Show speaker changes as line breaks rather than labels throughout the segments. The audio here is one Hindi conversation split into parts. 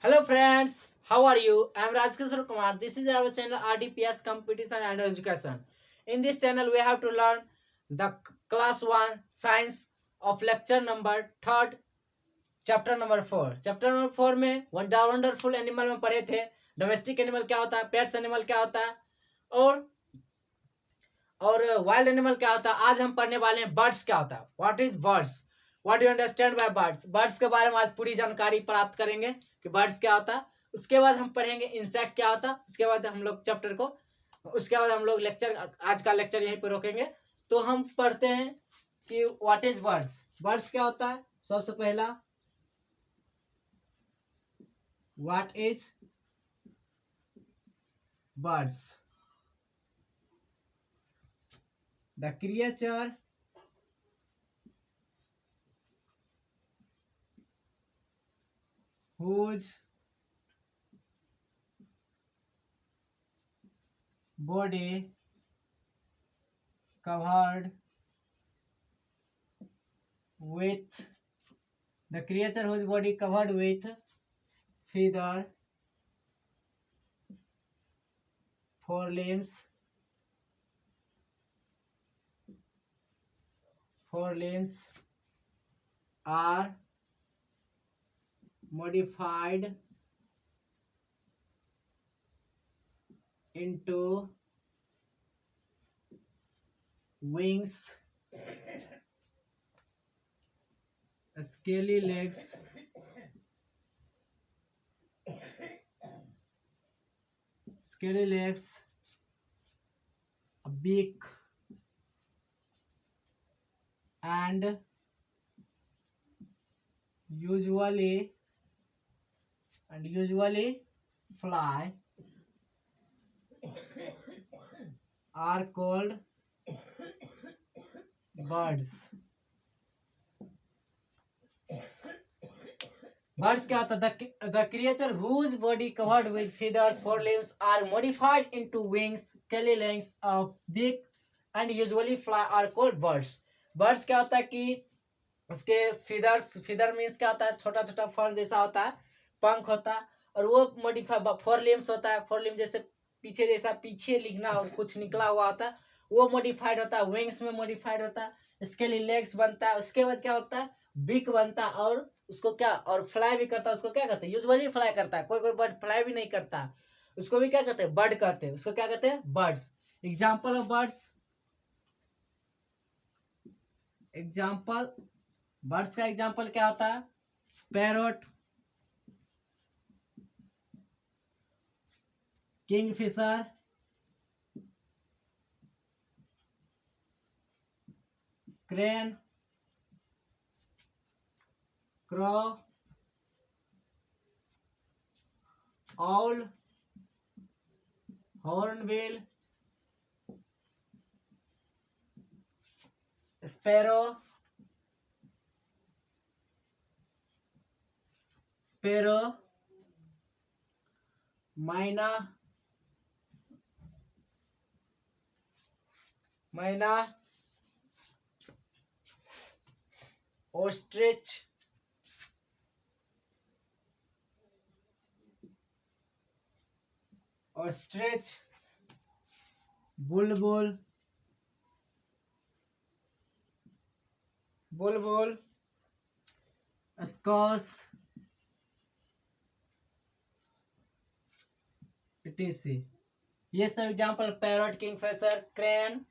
Hello friends, how are you? I am Rajkishore Kumar. This is our channel RDPS Competition and Education. In this channel, we have to learn the class 1 science of lecture number 3rd, chapter number 4. Chapter number 4 में वंडरफुल एनिमल में पढ़े थे डोमेस्टिक एनिमल क्या होता है, पेट्स एनिमल क्या होता है और वाइल्ड एनिमल क्या होता है। आज हम पढ़ने वाले हैं बर्ड्स क्या होता है। What is birds, what you understand by birds. Birds के बारे में आज पूरी जानकारी प्राप्त करेंगे कि बर्ड्स क्या होता है। उसके बाद हम पढ़ेंगे इंसेक्ट क्या होता है। उसके बाद हम लोग चैप्टर को उसके बाद हम लोग लेक्चर आज का लेक्चर यहीं पर रोकेंगे। तो हम पढ़ते हैं कि व्हाट इज बर्ड्स। बर्ड्स क्या होता है। सबसे पहला what is birds, the creature whose body covered with feather, forelimbs are modified into wings, scaly legs, a beak, and usually fly are called birds. Birds क्या होता है। The creature whose body covered with feathers, forelimbs are modified into wings, scaly legs, of beak and usually fly are called birds. Birds क्या होता है कि उसके फीदर मीन्स क्या होता है, छोटा छोटा फर जैसा होता है, पंख होता है और वो मॉडिफाई फोरलिम्स होता है। फोरलिम्स जैसे पीछे जैसा पीछे लिखना और कुछ निकला हुआ होता है, वो मॉडिफाइड होता है। विंग्स में मॉडिफाइड होता है, इसके लिए लेग्स बनता है। उसके बाद क्या होता है, बिक बनता है और उसको क्या और फ्लाई भी करता है। उसको क्या कहते हैं, यूजुअली फ्लाई करता है। कोई कोई बर्ड फ्लाई भी नहीं करता, उसको भी क्या कहते हैं, बर्ड कहते हैं। उसको क्या कहते हैं, birds. Example of birds, birds का एग्जाम्पल क्या होता है, parrot, Kingfisher, crane, क्रॉ, all, hornbill, sparrow, मैना, ऑस्ट्रिच, बुलबुल, स्कॉस, etc. ये सब example parrot, Kingfisher, crane,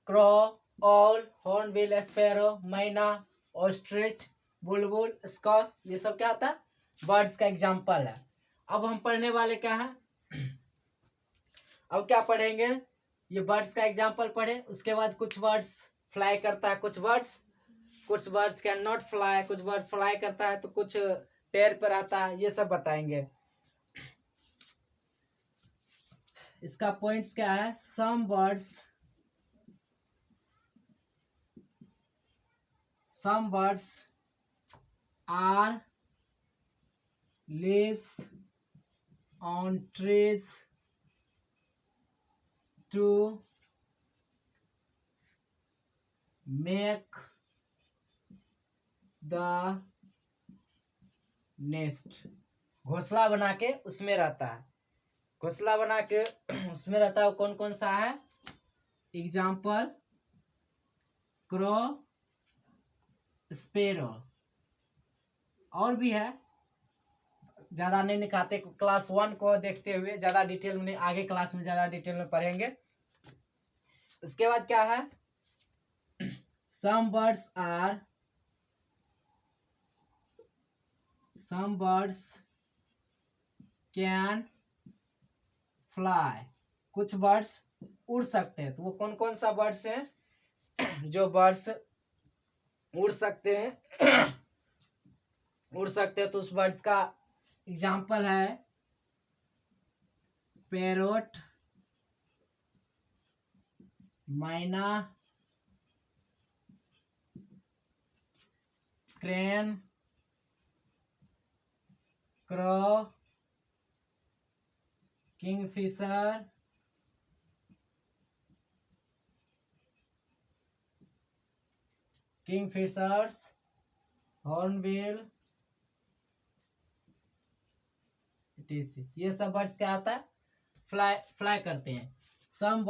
क्रॉ, all, hornbill, sparrow, मैना, ऑस्ट्रिच, बुलबुल, स्कॉस, ये सब क्या होता है, बर्ड्स का एग्जाम्पल है। अब हम पढ़ने वाले क्या है, अब क्या पढ़ेंगे, ये बर्ड्स का एग्जाम्पल पढ़े। उसके बाद कुछ बर्ड्स फ्लाई करता है, कुछ बर्ड्स कैन नॉट फ्लाई, कुछ बर्ड फ्लाई करता है तो कुछ पैर पर आता है, ये सब बताएंगे। इसका पॉइंट्स क्या है, some birds are lives on trees to make the nest. घोंसला बना के उसमें रहता है, घोंसला बना के उसमें रहता है। वो कौन कौन सा है? एग्जाम्पल क्रो, स्पेरो, और भी है, ज्यादा नहीं निकालते। क्लास 1 को देखते हुए ज्यादा डिटेल में, आगे क्लास में ज्यादा डिटेल में पढ़ेंगे। उसके बाद क्या है? some birds can fly, कुछ बर्ड्स उड़ सकते हैं। तो वो कौन कौन सा बर्ड्स हैं जो बर्ड्स उड़ सकते हैं? उड़ सकते हैं तो उस बर्ड्स का एग्जाम्पल है पैरोट, मैना, crane, crow, Kingfisher, kingfishers, hornbill, ये सब बर्ड्स क्या होता है? फ्लाई करते हैं। some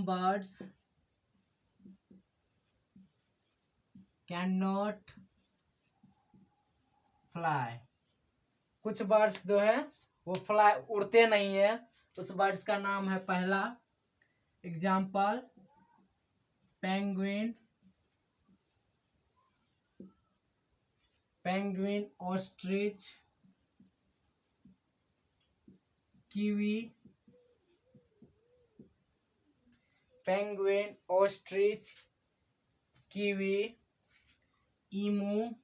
birds cannot fly, कुछ बर्ड्स जो है वो फ्लाई उड़ते नहीं है। उस बर्ड्स का नाम है, पहला example penguin, penguin, ostrich, kiwi, penguin, ostrich, kiwi, emu,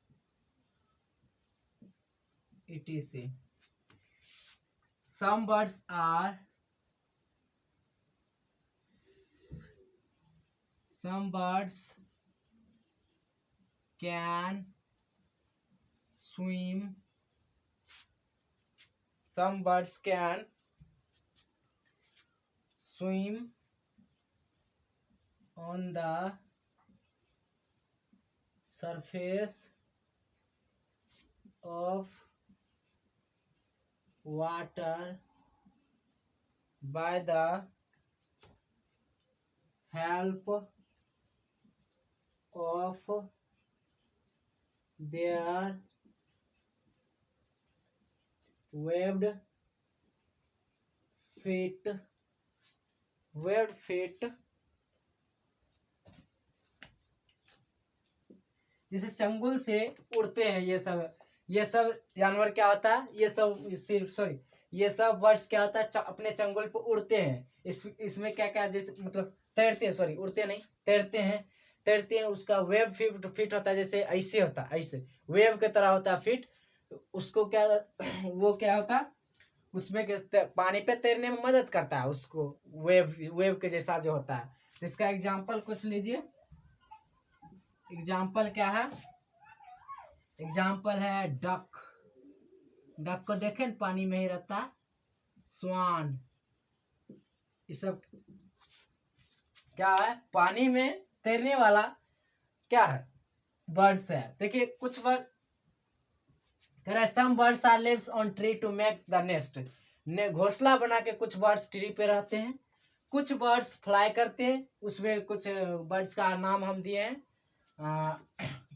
etc. some birds can swim, some birds can swim on the surface of water by the help of their webbed feet, जैसे चंगुल से उड़ते हैं ये सब जानवर क्या होता है? ये सब बर्ड्स क्या होता है? अपने चंगुल पर उड़ते हैं। इसमें क्या क्या, जैसे मतलब तैरते हैं, उड़ते नहीं, तैरते हैं। उसका वेब फिट होता है, जैसे ऐसे होता है, ऐसे वेव की तरह होता है फिट। उसको क्या, वो क्या होता है उसमें पानी पे तैरने में मदद करता है उसको, वेव के जैसा जो होता है। इसका एग्जाम्पल कुछ लीजिए। एग्जाम्पल क्या है? एग्जाम्पल है डक, डक को देखें पानी में ही रहता है। स्वान, ये सब क्या है? पानी में तैरने वाला क्या है? बर्ड्स है। देखिए कुछ बर्ड कह रहा है some birds are lives on tree to make the nest, घोंसला बना के कुछ बर्ड्स ट्री पे रहते हैं, कुछ बर्ड्स फ्लाई करते हैं। उसमें कुछ बर्ड्स का नाम हम दिए हैं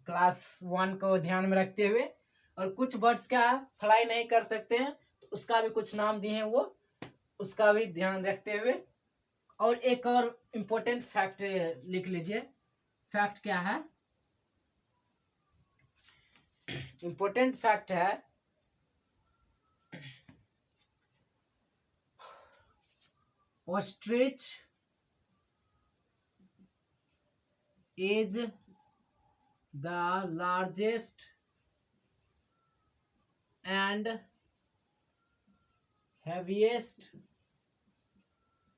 क्लास 1 को ध्यान में रखते हुए। और कुछ बर्ड्स क्या फ्लाई नहीं कर सकते हैं, तो उसका भी कुछ नाम दिए हैं, वो उसका भी ध्यान रखते हुए। और एक और इम्पोर्टेंट फैक्ट लिख लीजिए। फैक्ट क्या है? इम्पोर्टेंट फैक्ट है ostrich is the largest and heaviest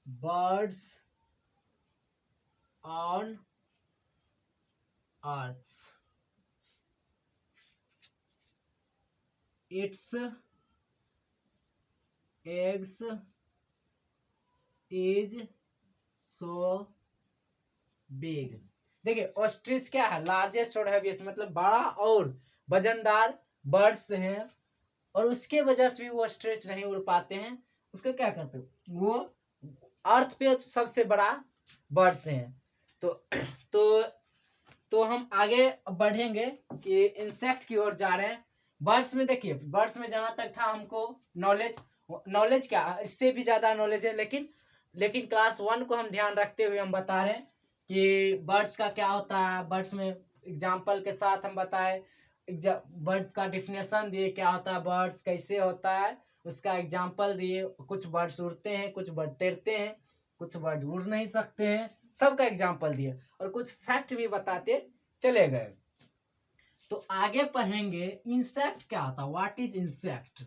birds on earth. Its eggs is so big. देखिए ऑस्ट्रिच क्या है? लार्जेस्ट और हैवीएस्ट, मतलब बड़ा और वजनदार बर्ड्स हैं, और उसके वजह से भी वो स्ट्रेच नहीं उड़ पाते हैं, उसको क्या करते हो, वो अर्थ पे सबसे बड़ा बर्ड्स हैं। तो तो तो हम आगे बढ़ेंगे कि इंसेक्ट की ओर जा रहे हैं। बर्ड्स में देखिए, बर्ड्स में जहां तक था हमको नॉलेज, नॉलेज क्या इससे भी ज्यादा नॉलेज है, लेकिन क्लास 1 को हम ध्यान रखते हुए हम बता रहे हैं कि बर्ड्स का क्या होता है। बर्ड्स में एग्जाम्पल के साथ हम बताए, बर्ड्स का डिफिनेशन दिए, क्या होता है बर्ड्स, कैसे होता है, उसका एग्जाम्पल दिए। कुछ बर्ड्स उड़ते हैं, कुछ बर्ड तैरते हैं, कुछ बर्ड उड़ नहीं सकते हैं, सबका एग्जाम्पल दिए और कुछ फैक्ट भी बताते चले गए। तो आगे पढ़ेंगे इंसेक्ट क्या होता है, व्हाट इज इंसेक्ट।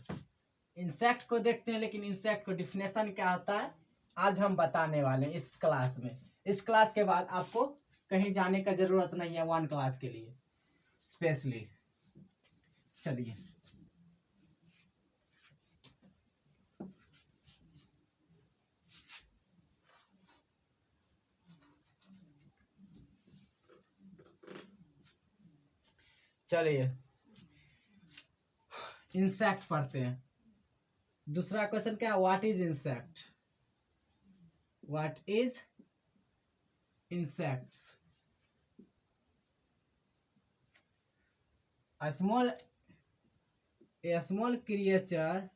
इंसेक्ट को देखते हैं, लेकिन इंसेक्ट को डिफिनेशन क्या होता है आज हम बताने वाले हैं इस क्लास में। इस क्लास के बाद आपको कहीं जाने का जरूरत नहीं है 1 क्लास के लिए स्पेशली। चलिए चलिए इंसेक्ट पढ़ते हैं। दूसरा क्वेश्चन क्या है, what is insect, what is insects, a small creature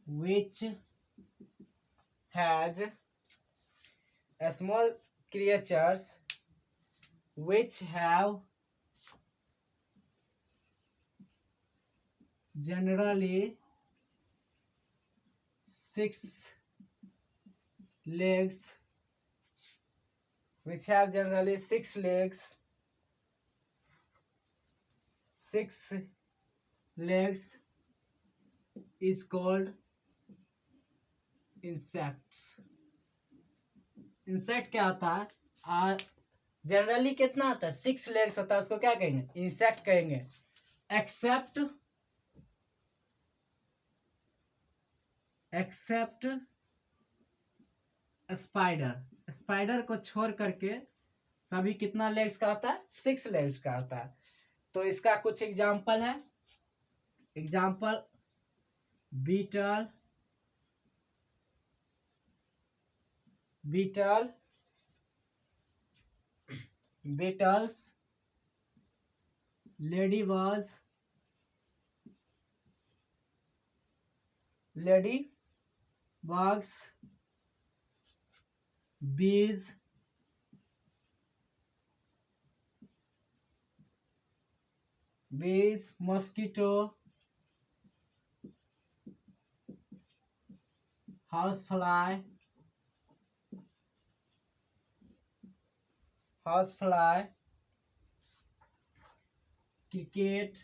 which has a small creatures which have generally 6 legs, which have generally 6 legs, 6 legs is called insects। Insect क्या होता है, जनरली कितना होता है, 6 लेग्स होता है, उसको क्या कहेंगे, इंसेक्ट कहेंगे। एक्सेप्ट स्पाइडर, स्पाइडर को छोड़ करके सभी कितना लेग्स का होता है, 6 लेग्स का होता है। तो इसका कुछ एग्जाम्पल है, example beetle, beetles, lady bugs, bees, mosquito, house fly, cricket,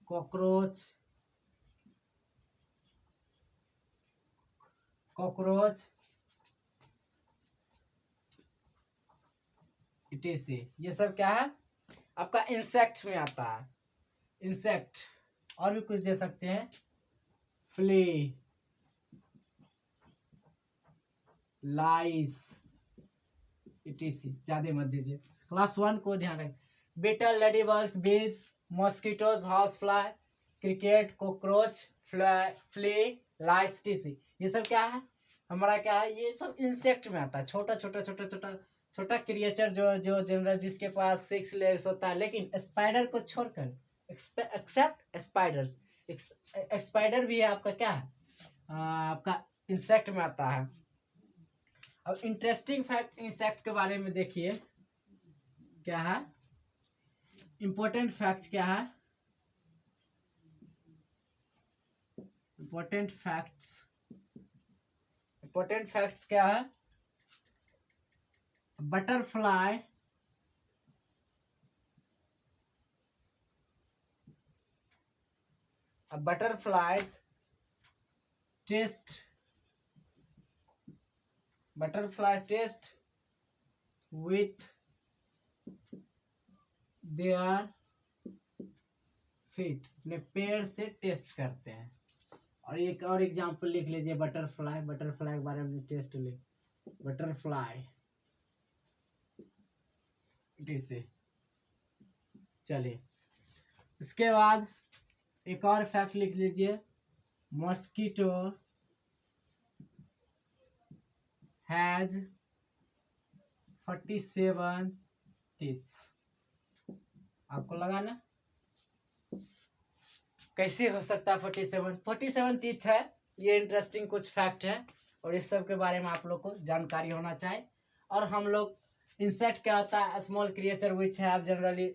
cockroach, ETC, ये सब क्या है आपका इंसेक्ट में आता है। इंसेक्ट और भी कुछ दे सकते हैं, फ्ली, लाइस, इटीसी, ज्यादा मत दीजिए, क्लास 1 को ध्यान रखें। Beetle, lady bugs, bees, mosquitoes, house fly, cricket, cockroach, flea, lice, TC, ये सब क्या है हमारा, क्या है, ये सब इंसेक्ट में आता है। छोटा क्रिएचर जो जनरल जिसके पास 6 लेग्स होता है, लेकिन स्पाइडर को छोड़कर, एक्सेप्ट स्पाइडर्स, स्पाइडर भी है आपका क्या है, आपका इंसेक्ट में आता है। अब इंटरेस्टिंग फैक्ट इंसेक्ट के बारे में देखिए, क्या है इंपॉर्टेंट फैक्ट, क्या है इंपॉर्टेंट फैक्ट्स क्या है, butterfly butterflies taste with their feet, अपने पैर से टेस्ट करते हैं। और एक और एग्जांपल लिख लीजिए, बटरफ्लाई के बारे में टेस्ट लिख, बटरफ्लाई, से चलिए इसके बाद एक और फैक्ट लिख लीजिए, मॉस्किटो हैज 47 टीथ्स। आपको लगा ना कैसे हो सकता है 47 टीथ है। ये इंटरेस्टिंग कुछ फैक्ट है और इस सब के बारे में आप लोग को जानकारी होना चाहिए। और हम लोग इंसेक्ट क्या होता है, small creature which have generally,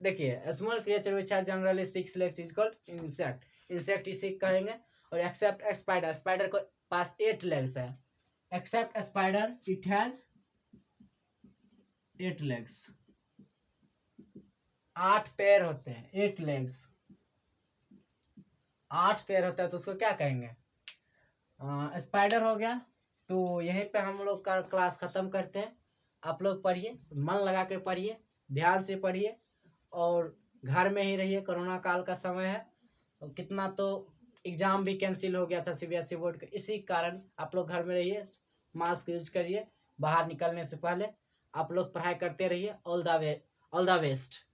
देखिए small creature which have generally 6 legs is called insect, insect इसे कहेंगे। और एक्सेप्ट स्पाइडर, स्पाइडर को पास 8 लेग्स है, except spider it has 8 legs, 8 पैर होते हैं, 8 लेग्स, 8 पैर होता है तो उसको क्या कहेंगे, स्पाइडर हो गया। तो यहीं पे हम लोग का क्लास खत्म करते हैं। आप लोग पढ़िए, मन लगा के पढ़िए, ध्यान से पढ़िए और घर में ही रहिए, कोरोना काल का समय है। और कितना तो एग्जाम भी कैंसिल हो गया था सीबीएसई बोर्ड का, इसी कारण आप लोग घर में रहिए, मास्क यूज करिए, बाहर निकलने से पहले आप लोग पढ़ाई करते रहिए। All the best.